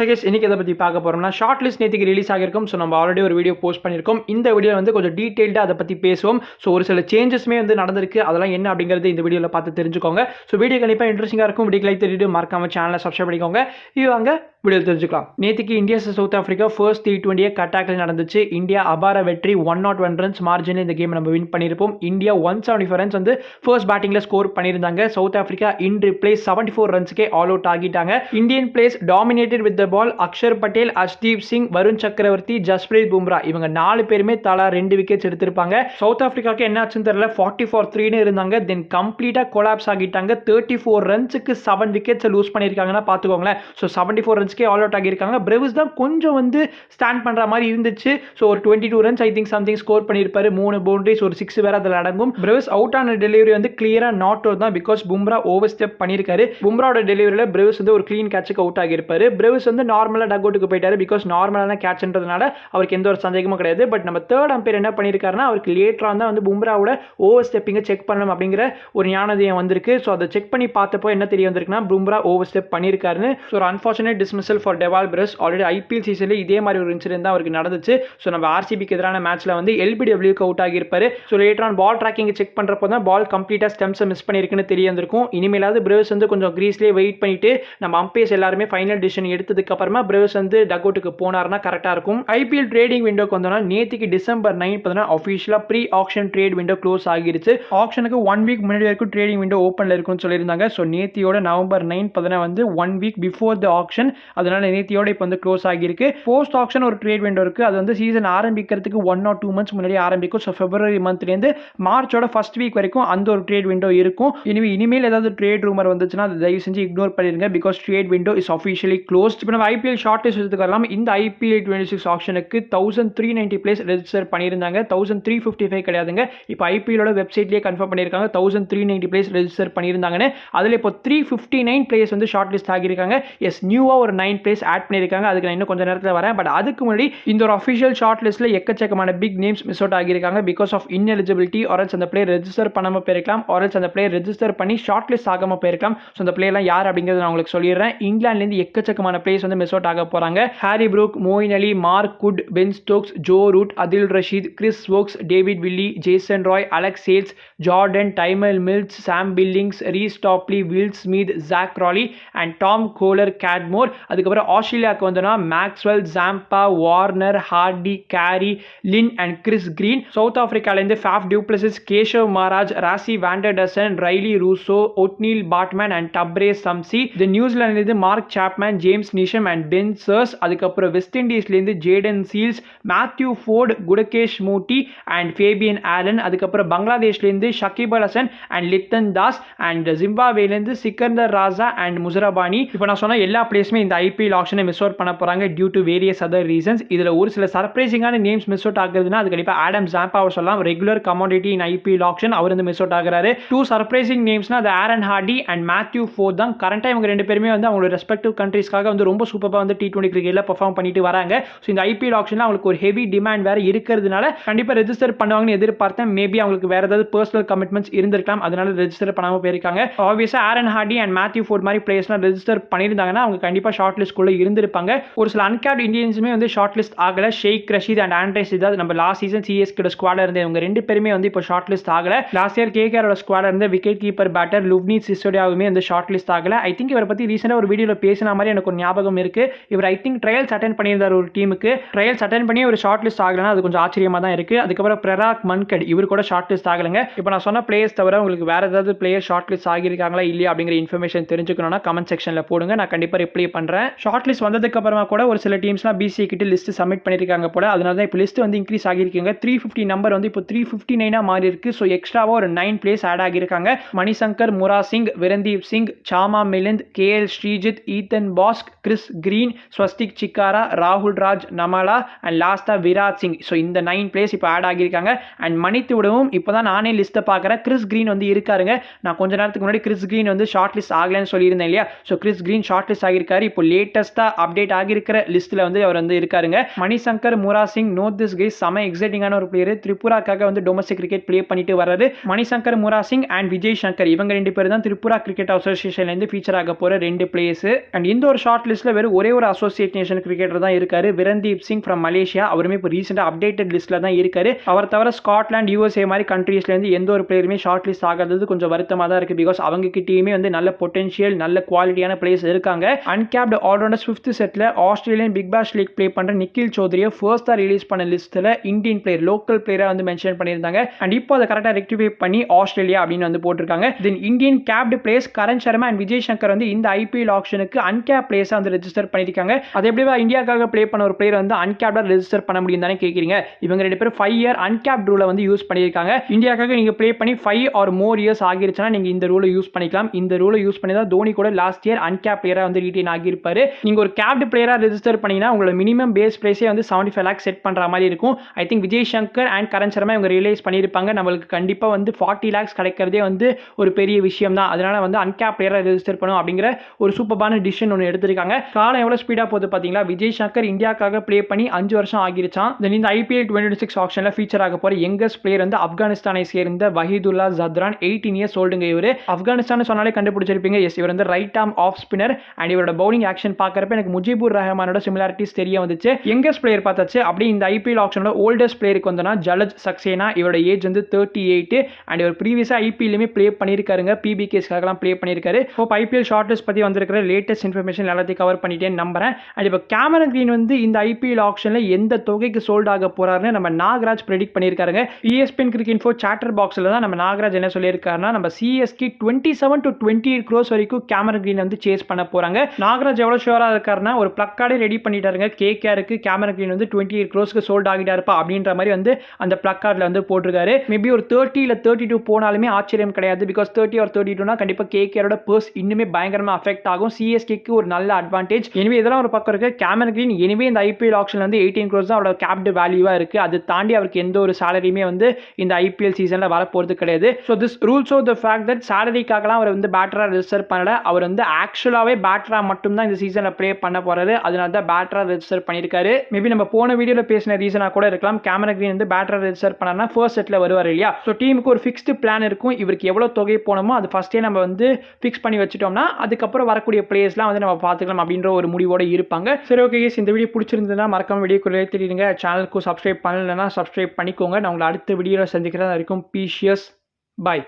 Hey guys, இன்னைக்கு எதை பற்றி பார்க்க போகிறோம்னா ஷார்ட் லிஸ்ட் நேற்றுக்கு ரிலீஸ் ஆகிருக்கும். ஸோ நம்ம ஆல்ரெடி ஒரு வீடியோ போஸ்ட் பண்ணியிருக்கோம். இந்த வீடியோ வந்து கொஞ்சம் டீட்டெயில்டாக அதை பற்றி பேசுவோம். ஸோ ஒரு சில சேஞ்சஸ்மே வந்து நடந்திருக்கு. அதெல்லாம் என்ன அப்படிங்கிறது இந்த வீடியோவில் பார்த்து தெரிஞ்சுக்கோங்க. ஸோ வீடியோ கண்டிப்பாக இன்ட்ரெஸ்டிங்காக இருக்கும். வீடியோ லைக் தெரிவிட்டு மறக்காம சேனலை சப்ஸ்கிரைப் பண்ணிக்கோங்க. இவங்க வீடியோ தெரிஞ்சுக்கலாம். நேற்றுக்கு India south Africa first T20 கட்டாக்கில் நடந்துச்சு. இந்தியா அபார வெற்றி 101 ரன்ஸ் மார்ஜினில் இந்த கேம் நம்ம வின் பண்ணியிருப்போம். இந்தியா 175 ரன்ஸ் வந்து ஃபர்ஸ்ட் பேட்டிங்கில் ஸ்கோர் பண்ணியிருந்தாங்க. சவுத் ஆஃப்ரிக்கா இன் ரிப்ளே 74 ரன்ஸ்க்கே ஆல் அவுட் ஆகிட்டாங்க. Indian plays dominated with the ball. Axar Patel, Arshdeep Singh, Varun Chakravarthy, Jasprit Bumrah இவங்க 4 பேருமே தலா 2 விக்கெட்ஸ் எடுத்திருப்பாங்க. சவுத் ஆஃப்ரிக்காக்கு என்ன ஆச்சுன்னு தெரியல, 40-3 இருந்தாங்க. தென் கம்ப்ளீட்டா கொலாப்ஸ் ஆகிட்டாங்க. 34 ரன்ஸுக்கு 7 விக்கெட்ஸ் லூஸ் பண்ணியிருக்காங்கன்னா பார்த்துக்கோங்களேன். ஸோ 74 ரன்ஸ்க்கே ஆல் அவுட் ஆகியிருக்காங்க. பிரேவிஸ் தான் கொஞ்சம் வந்து ஸ்டாண்ட் பண்ற மாதிரி இருந்துச்சு. ஸோ ஒரு 22 runs I think something score பண்ணியிருப்பாரு. 3 பவுண்டரிஸ், ஒரு 6 வேற அதில் அடங்கும். பிரேவிஸ் அவுட் ஆன டெலிவரி வந்து கிளியரா நாட் அவுட் தான். பிகாஸ் பும்ரா ஓவர் ஸ்டெப் பண்ணியிருக்காரு. பும்ராவோட டெலிவரியில் பிரேவிஸ் வந்து ஒரு கிளீன் கேட்சுக்கு அவுட் ஆகியிருப்பாரு. பிரேவிஸ் வந்து நார்மலா டக் அவுட்டுக்கு போயிட்டாரு. பிகாஸ் நார்மலான கேட்ச்ன்றதுனால அவருக்கு எந்த ஒரு சந்தேகமும் கிடையாது. பட் நம்ம தேர்ட் அம்பையர் என்ன பண்ணியிருக்காருன்னா, அவருக்கு லேட்டரா தான் வந்து பும்ராவோட ஓவர் ஸ்டெப்பிங்கை செக் பண்ணணும் அப்படிங்கிற ஒரு ஞானோதயம் வந்திருக்கு. ஸோ அதை செக் பண்ணி பார்த்தப்போ என்ன தெரிய வந்திருக்குன்னா, பும்ரா ஓவர் ஸ்டெப் பண்ணியிருக்காருன்னு. ஸோ ஒரு unfortunate dismissal for Dewald press. Already IPL சீசன்ல இதே மாதிரி ஒரு இன்சிடென்ட் தான் அவருக்கு நடந்துச்சு. ஸோ நம்ம ஆர்சிபிக்கு எதிரான மேட்ச்ல வந்து எல்பிடபிள்யூக்கு அவுட் ஆகியிருப்பாரு. So later on ball tracking check பண்றப்போ தான் பால் கம்ப்ளீட்டா ஸ்டெம்ஸை மிஸ் பண்ணிருக்குன்னு தெரிய வந்திருக்கும். இனிமேலாவது பிரேவிஸ் வந்து கொஞ்சம் கிரீஸ்லேயே வெயிட் பண்ணிட்டு நம்ம அம்பையர்ஸ் எல்லாருமே ஃபைனல் டிசிஷன் எடுத்ததுக்கு அப்புறமா பிரேவிஸ் வந்து டக் அவுட்டுக்கு போனார்னா கரெக்டாக இருக்கும். ஐபிஎல் ட்ரேடிங் விண்டோக்கு வந்தோம்னா நேற்றுக்கு December 9 பார்த்தீங்கன்னா அஃபிஷியலாக pre auction trade window close ஆகிருச்சு. ஆக்ஷனுக்கு 1 வீக் முன்னாடி வரைக்கும் ட்ரேடிங் விண்டோ ஓப்பனில் இருக்குன்னு சொல்லியிருந்தாங்க. ஸோ நேத்தியோட November 9 பார்த்தீங்கன்னா வந்து 1 வீக் பிஃபோர் த ஆக்ஷன். அதனால நேத்தியோட இப்போ வந்து க்ளோஸ் ஆகிருக்கு. போஸ்ட் ஆக்ஷன் ஒரு ட்ரேட் விண்டோ இருக்கு. அது வந்து சீசன் ஆரம்பிக்கிறதுக்கு 1 or 2 months முன்னாடி ஆரம்பிக்கும். ஸோ February மந்த்லேருந்து மார்ச்சோட ஃபர்ஸ்ட் வீக் வரைக்கும் அந்த ஒரு ட்ரேட் விண்டோ இருக்கும். இனிமேல் ஏதாவது ட்ரேட் ரூமர் வந்துச்சுன்னா அதை தயவு செஞ்சு இக்னோர் பண்ணிருங்க. Because trade window is officially close. இப்போ நம்ம ஐபிஎல் ஷார்ட் லிஸ்ட் எடுத்துக்கலாம். இந்த ஐபிஎல் 26 ஆக்ஷனுக்கு 1390 பிளேஸ் ரெஜிஸ்டர் பண்ணியிருந்தாங்க. 1355 கிடையாதுங்க. இப்போ ஐபிஎலோட வெப்சைட்லேயே கன்ஃபார்ம் பண்ணியிருக்காங்க 1390 பிளேஸ் ரெஜிஸ்டர் பண்ணியிருந்தாங்கன்னு. அதில் இப்போ 359 பிளேஸ் வந்து ஷார்ட் லிஸ்ட் ஆகியிருக்காங்க. எஸ், நியூவா ஒரு 9 பிளேஸ் ஆட் பண்ணியிருக்காங்க. அதுக்கு நான் இன்னும் கொஞ்சம் நேரத்தில் வரேன். பட் அதுக்கு முன்னாடி இந்த ஒரு அஃபிஷியல் ஷார்ட் லிஸ்ட்ல எக்கச்சக்கமான பிக் நேம்ஸ் மிஸ் அவுட் ஆகியிருக்காங்க. பிகாஸ் ஆஃப் இன்எலிஜிபிலிட்டி ஆர்எல்ஸ் அந்த பிளேயர் ரெஜிஸ்டர் பண்ணாமல் போயிருக்கலாம். ஆர்எல்ஸ் அந்த பிளேயர் ரெஜிஸ்டர் பண்ணி ஷார்ட் லிஸ்ட் ஆகாமல் போயிருக்கலாம். ஸோ அந்த பிளேயர்லாம் யார் அப்படிங்கிறது நான் உங்களுக்கு சொல்லிடுறேன். இங்கிலாந்துலேருந்து எக்கச்சக்கமான பிளேஸ் வந்து மிஸ் அவுட் ஆக போறாங்க. Harry Brook, Moeen Ali, Mark Wood, Ben Stokes, Joe Root, Adil Rashid, Chris Woakes, David Willey, Jason Roy, Alex Hales, Jordan, Tymal Mills, Sam Billings, Reece Topley, Will Smith, Jack Raleigh and Tom Kohler, Cadmore. அதுக்கப்புறம் ஆஸ்திரேலியாவுக்கு வந்தோம்னா Maxwell, Zampa, Warner, Hardie, Carey, Lynn and Chris Green. South ஆப்பிரிக்காலேருந்து Faf du Plessis, Keshav Maharaj, Rassie van der Dussen, Rilee Rossouw, Ottneil Baartman and Tabraiz Shamsi. நியூசிலாந்துலேருந்து Mark Chapman, James நிஷம் and Ben Sears. அதுக்கப்புறம் West இண்டீஸ்லேருந்து Jayden Seales, Matthew Forde, Gudakesh Motie and Fabian Allen. அதுக்கப்புறம் பங்களாதேஷ்லேருந்து Shakib Al Hasan and Litton Das and ஜிம்பாப்வேலேருந்து Sikandar Raza and Muzarabani. இப்போ நான் சொன்ன எல்லா பிளேஸுமே இந்த ஐபிஎல் ஆக்ஷனை மிஸ் அவுட் பண்ண போறாங்க due to various other reasons. இதில் ஒரு சில சர்ப்ரைசிங்கான நேம்ஸ் மிஸ் அவுட் ஆகுதுன்னா அது கண்டிப்பாக ஆடம் ஜாம்பாவை சொல்லலாம். Regular commodity in IPL auction அவர் வந்து மிஸ் அவுட் ஆகிறாரு. 2 சர்ப்ரைசிங் நேம்ஸ்னா அது Aaron Hardie and Matthew Forde தான். கரண்டாக இவங்க 2 பேருமே வந்து அவங்களோட ரெஸ்பெக்டிவ் கண்ட்ரீஸ்க்காக வந்து ரொம்ப சூப்பராக வந்து T20 கிரிக்கெட்ல பெர்ஃபார்ம் பண்ணிட்டு வராங்க. ஸோ இந்த ஐபிஎல் ஆக்ஷன்ல அவங்களுக்கு ஒரு ஹெவி டிமாண்ட் வேற இருக்கிறதுனால கண்டிப்பாக ரெஜிஸ்டர் பண்ணுவாங்கன்னு எதிர்பார்த்தேன். மேபி அவங்களுக்கு வேற ஏதாவது பர்சனல் கமிட்மெண்ட்ஸ் இருந்திருக்கலாம். அதனால ரெஜிஸ்டர் பண்ணாமல் போயிருக்காங்க. ஆப்வியஸா Aaron Hardie and Matthew Forde மாதிரி பிளேயர்ஸ்லாம் ரெஜிஸ்டர் பண்ணியிருந்தாங்கன்னா அவங்க கண்டிப்பாக ஷார்ட் லிஸ்ட்குள்ள இருந்திருப்பாங்க. ஒரு சில அன்கேப்ட் இந்தியன்ஸுமே வந்து ஷார்ட் லிஸ்ட் ஆகல. ஷேக் ரஷீத் அண்ட் ஆண்ட்ரே சித்தார்த் நம்ம லாஸ்ட் சீசன் சிஎஸ்கே ஸ்குவாட்ல இருந்த இவங்க 2 பேருமே வந்து இப்போ ஷார்ட் லிஸ்ட் ஆகல. லாஸ்ட் இயர் கேகேஆரோட ஸ்குவாட்ல இருந்த விக்கெட் கீப்பர் பேட்டர் லுவ்னீத் சிசோடியாவுமே வந்து ஷார்ட் லிஸ்ட் ஆகல. ஐ திங்க் இவரை பத்தி ரீசெண்டா ஒரு வீடியோல பேசின மாதிரி எனக்கு ஒரு ஞாபகம் இருக்கு. இவர் ஐ திங்க் ட்ரையல்ஸ் அட்டென்ட் பண்ணியிருந்தார் ஒரு டீமுக்கு. ட்ரையல்ஸ் அட்டென்ட் பண்ணி ஒரு ஷார்ட் லிஸ்ட் ஆகலன்னா அது கொஞ்சம் ஆச்சரியமா தான் இருக்கு. அதுக்கப்புறம் பிரராக் மன்கட் இவர் கூட ஷார்ட் லிஸ்ட் ஆகலங்க. இப்போ நான் சொன்ன பிளேயர்ஸ் தவிர உங்களுக்கு வேற ஏதாவது பிளேயர் ஷார்ட் லிஸ்ட் ஆகியிருக்காங்களா இல்லையா அப்படிங்கிற இன்ஃபர்மேஷன் தெரிஞ்சுக்கணும்னா கமெண்ட் செக்ஷன்ல போடுங்க. நான் கண்டிப்பா ரிப்ளை பண்றேன். ஷார்ட் லிஸ்ட் வந்ததுக்கு அப்புறமா கூட ஒரு சில டீம்ஸ்லாம் பிசிஐ கிட்ட லிஸ்ட் சப்மிட் பண்ணிருக்காங்க போல. அதனால தான் இப்போ லிஸ்ட் வந்து இன்க்ரீஸ் ஆகியிருக்குங்க. 350 நம்பர் வந்து இப்போ 359 மாறி இருக்கு. ஸோ எக்ஸ்ட்ராவா ஒரு 9 பிளேஸ் ஆட் ஆகியிருக்காங்க. Manishankar, Mura Singh, Virandeep Singh, Sama Milind, KL Sreejith, Ethan Bosch, Chris Green, Swastik Chikara, ராகுல் ராஜ், நமாலா அண்ட் லாஸ்டா விராட் சிங். ஸோ இந்த 9 பிளேஸ் இப்போ ஆட் ஆகியிருக்காங்க. அண்ட் மன்னித்து விடவும் இப்போதான் நானே லிஸ்ட்டை பார்க்குறேன். கிறிஸ் கிரீன் வந்து இருக்காருங்க. நான் கொஞ்ச நேரத்துக்கு முன்னாடி கிறிஸ் கிரீன் வந்து ஷார்ட் லிஸ்ட் ஆகலன்னு சொல்லியிருந்தேன் இல்லையா. So Chris Green short list ஆகியிருக்காரு. இப்போ லேட்டஸ்டா அப்டேட் ஆகியிருக்கிற லிஸ்ட்ல வந்து அவர் வந்து இருக்காருங்க. Manishankar, Murasingh, note this guys, செம எக்ஸைட்டிங்கான ஒரு பிளேயர். திரிபுராக்காக வந்து டொமஸ்டிக் கிரிக்கெட் ப்ளே பண்ணிட்டு வர்றாரு. மணிசங்கர், முரா சிங் அண்ட் விஜய் சங்கர் இவங்க 2 பேர் தான் திரிபுரா கிரிக்கெட் அசோசியேஷன்ல இருந்து ஃபீச்சர் ஆக போற 2 பிளேயர்ஸ். அண்ட் இந்த ஒரு ஷார்ட் லிஸ்ட்ல லிஸ்ட்டில் வெறும் ஒரே ஒரு அசோசியேட் நேஷன் கிரிக்கெட்டர் தான் இருக்காரு, விரன்தீப் சிங் ஃப்ரம் மலேசியா. அவருமே இப்போ ரீசெண்டாக அப்டேட்டட் லிஸ்ட்டில் தான் இருக்காரு. அவர் தவிர ஸ்காட்லாந்து, யூஎஸ்ஏ மாதிரி கண்ட்ரீஸ்லேருந்து எந்த ஒரு பிளேயருமே ஷார்ட் லிஸ்ட் ஆகிறது கொஞ்சம் வருத்தமாக தான் இருக்குது. பிகாஸ் அவங்க கிட்டேயுமே வந்து நல்ல பொட்டன்ஷியல், நல்ல குவாலிட்டியான பிளேயர்ஸ் இருக்காங்க. அன்கேப்டு ஆல்ரவுண்டர்ஸ் 5th செட்டில் Australian Big Bash League play பண்ணுற நிக்கில் சௌத்ரியை ஃபர்ஸ்ட்டாக ரிலீஸ் பண்ண லிஸ்ட்டில் இந்தியன் பிளேயர், லோக்கல் பிளேயராக வந்து மென்ஷன் பண்ணியிருந்தாங்க. அண்ட் இப்போ அதை கரெக்டாக ரெக்டிஃபை பண்ணி ஆஸ்திரேலியா அப்படின்னு வந்து போட்டிருக்காங்க. Then Indian capped players Karan Sharma and Vijay Shankar வந்து இந்த ஐபிஎல் ஆப்ஷனுக்கு அன்கேப் பிளேயர்ஸாக வந்து ரெஜிஸ்டர் பண்ணியிருக்காங்க. அது எப்படி இந்தியாவுக்காக ப்ளே பண்ண ஒரு பிளேயர் வந்து அன்கேப்டாக ரெஜிஸ்டர் பண்ண முடியும் தானே கேட்குறீங்க. இவங்க 2 பேரும் 5 இயர் அன்கேப் ரூலை வந்து யூஸ் பண்ணியிருக்காங்க. இந்தியாவுக்காக நீங்கள் ப்ளே பண்ணி 5 ஆர் மோர் இயர்ஸ் ஆகிருச்சுன்னா நீங்கள் இந்த ரூலை யூஸ் பண்ணிக்கலாம். இந்த ரூலை யூஸ் பண்ணி தான் தோனி கூட லாஸ்ட் இயர் அன்கேப் பிளேயராக வந்து ரீட்டைன் ஆகியிருப்பாரு. நீங்கள் ஒரு கேப்டு பிளேயராக ரெஜிஸ்டர் பண்ணீங்கன்னா உங்களோட மினிமம் பேஸ் பிரைஸே வந்து 75 lakhs செட் பண்ணுற மாதிரி இருக்கும். I think Vijay Shankar and Karan Sharma இவங்க ரியலைஸ் பண்ணியிருப்பாங்க, நம்மளுக்கு கண்டிப்பாக வந்து 40 lakhs கிடைக்கிறதே வந்து ஒரு பெரிய விஷயம் தான். அதனால வந்து அன்கேப் பிளேயராக ரெஜிஸ்டர் பண்ணும் அப்படிங்கிற ஒரு சூப்பரான டிசிஷன் ஒன்று எடுத்திருக்காங்க. காலம் எவ்வளோ ஸ்பீடாக போகுது பார்த்தீங்களா. விஜய் சங்கர் இந்தியாவுக்காக ப்ளே பண்ணி 5 வருஷம் ஆகிருச்சான். இந்த ஐபிஎல் 2026 ஆப்ஷனில் ஃபீச்சர் ஆக போகிற யங்கஸ்ட் பிளேயர் வந்து ஆப்கானிஸ்தானை சேர்ந்த வஹீதுல்லா ஜத்ரான். 18 இயர்ஸ் ஓல்டுங்க இவர். ஆப்கானிஸ்தான் சொன்னாலே கண்டுபிடிச்சிருப்பீங்க. எஸ், இவர் வந்து right arm off spinner. And இவரோட பவுலிங் ஆக்ஷன் பார்க்கறப்ப எனக்கு முஜிபுர் ரஹ்மானோட சிமிலாரிட்டிஸ் தெரிய வந்துச்சு. யங்கஸ்ட் பிளேயர் பார்த்தாச்சு. அப்படி இந்த ஐபிஎல் ஆப்ஷனோட ஓல்டஸ்ட் பிளேயருக்கு வந்தோன்னா ஜலஜ் சக்சேனா. இவரோட ஏஜ் வந்து 38. அண்ட் இவர் ப்ரீவியஸாக ஐபிஎல்லுமே ப்ளே பண்ணியிருக்காருங்க. பிபிகேஸ்க்காகலாம் ப்ளே பண்ணியிருக்காரு. இப்போ ஐபிஎல் ஷார்ட் லிஸ்ட் பற்றி வந்திருக்கிற லேட்டஸ்ட் இன்ஃபர்மேஷன் எல்லாத்தையும் கவர் பண்ணிட்டேன்னு நம்புறேன். அண்ட் இப்போ கேமரன் கிரீன் வந்து இந்த ஐபிஎல் ஆப்ஷனில் எந்த தொகைக்கு சோல்ட் ஆக போறாருன்னு நம்ம நாகராஜ் ப்ரெடிக்ட் பண்ணியிருக்காருங்க. ESPN கிரிக்கெட் இன்ஃபோ சாட்டர் பாக்ஸில் தான் நம்ம நாகராஜ் என்ன சொல்லியிருக்காருன்னா, நம்ம சிஎஸ்கே 27 to 28 crores வரைக்கும் கேமரன் கிரீன் வந்து சேஸ் பண்ண போறாங்க. நாகராஜ் எவ்வளோ ஷுவராக இருக்காருன்னா ஒரு பிளக்கார்டே ரெடி பண்ணிட்டாருங்க. கேகேஆருக்கு கேமரன் கிரீன் வந்து 28 crores சோல்ட் ஆகிட்டாருப்பா அப்படின்ற மாதிரி வந்து அந்த பிளக்கார்டில் வந்து போட்டிருக்காரு. மேபி ஒரு 30 இல்லை 32 போனாலுமே ஆச்சரியம் கிடையாது. பிகாஸ் 30 or 32னா கண்டிப்பாக கேகேஆரோட பர்ஸ் இன்னுமே பயங்கரமாக அஃபெக்ட் ஆகும். சிஎஸ்கேக்கு ஒரு நல்ல அட்வான்டேஜ். எனவே இதெல்லாம் ஒரு பக்கம் இருக்கு. கேமரன் கிரீன் எனவே இந்த ஐபிஎல் ஆப்ஷன்ல வந்து 18 crores தான் அவரோட கேப்டு வேல்யூவா இருக்கு. அது தாண்டி அவருக்கு எந்த ஒரு சேலரியுமே வந்து இந்த ஐபிஎல் சீசன்ல வரப்போறது கிடையாது. So this rules of the fact that சேலரிக்காகலாம் அவர் வந்து பேட்டரா ரெஜிஸ்டர் பண்ணல. அவர் வந்து ஆக்சுவலாவே பேட்டரா மட்டும் தான் இந்த சீசன்ல ப்ளே பண்ண போறாரு. அதனால தான் பேட்டரா ரெஜிஸ்டர் பண்ணியிருக்காரு. மேபி நம்ம போன வீடியோல பேசின ரீசனா கூட இருக்கலாம். கேமரன் கிரீன் வந்து பேட்டரா ரெஜிஸ்டர் பண்ணா ஃபர்ஸ்ட் செட்ல வருவார் இல்லையா. ஸோ டீமுக்கு ஒரு ஃபிக்ஸ்டு பிளான் இருக்கும். இவருக்கு எவ்வளவு தொகை போனோமோ அது ஃபர்ஸ்டே நம்ம வந்து ஃபிக்ஸ் பண்ணி வச்சுட்டோம்னா அதுக்கப்புறம் வரக்கூடிய பிளேயர்ஸ்லாம் வந்து நம்ம பார்த்துக்கலாம் அப்படின்ற ஒரு முடிவோட இருப்பாங்க. சரி, ஓகே, இந்த வீடியோ பிடிச்சிருந்ததுன்னா மறக்காம வீடியோக்குள்ளே தெரியுங்க. சேனலுக்கு சப்ஸ்கிரைப் பண்ணலைன்னா சப்ஸ்கிரைப் பண்ணிக்கோங்க. நான் உங்களை அடுத்த வீடியோவில் சந்திக்கிறதா இருக்கும். பீஷியஸ். பாய்.